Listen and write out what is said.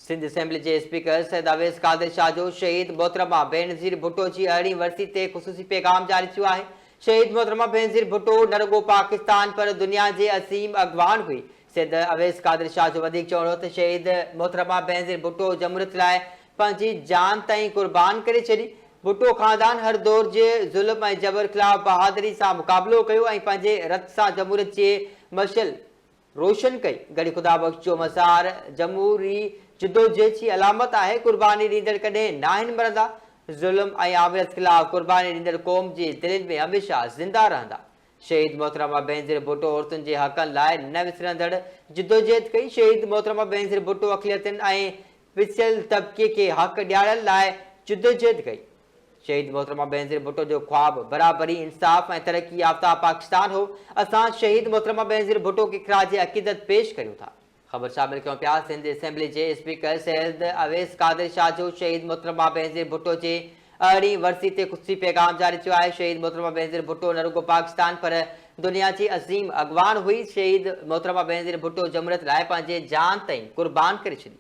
Sindh assembly के speaker Syed Awais कादिर शाह जो शहीद मोहतरमा बेनज़ीर भुट्टो की 8वीं वरसी ते ख़ुसूसी पैगाम जारी किया है। शहीद मोहतरमा बेनज़ीर भुट्टो न रुगो पाकिस्तान पर दुनिया के असीम अगवान हुई। सैयद अवैस कादिर शाह जो चवणो त शहीद मोहतरमा बेनज़ीर भुट्टो जमहूरियत लाइ पंहिंजी जान ताईं कुर्बान करे छॾी। भुट्टो खानदान हर दौर के ज़ुल्म ऐं जबर खिलाफ़ बहादुरी से मुक़ाबिलो कयो ऐं पंहिंजे रत सां जमहूरियत के मशल रोशन कई। गड़ी खुदा बख्श जो मसार जमहूरी जिदोजहद की अलामत है। कुर्बानी ॾींदड़ कॾहिं नाहिन मरंदा। ज़ुल्म ऐं आमिरत खिलाफ़ कुर्बानी ॾींदड़ क़ौम जे दिलनि में हमेशा ज़िंदा रहंदा। शहीद मोहतरमा बेनज़ीर भुट्टो औरतुनि के हक़नि लाइ न विसरंदड़ जिदोजहद कई। शहीद मोहतरमा बेनज़ीर भुट्टो अक़लियतुनि ऐं पिछियल तबके के हक़ ॾियारण लाइ जिदोजहद कई। शहीद मोहतरमा बेनज़ीर भुट्टो जो ख्वाब बराबरी इंसाफ और तरक्की याफ्ता पाकिस्तान हो। असां शहीद मोहतरमा बेनज़ीर भुट्टो के खराज अकीदत पेश करूँ था। खबर शामिल क्यों प्या सिंध असेंबली के स्पीकर सैयद अवैस कादिर शाह जो शहीद मोहतरमा बेनज़ीर भुट्टो के 8वीं वरसी ते ख़ुसूसी पैगाम जारी किया है। शहीद मोहतरमा बेनज़ीर भुट्टो न रुगो पाकिस्तान पर दुनिया की असीम अगवान हुई। शहीद मोहतरमा बेनज़ीर भुट्टो जमहूरियत लाइ पंहिंजे जान ताईं कुर्बान करे छॾी।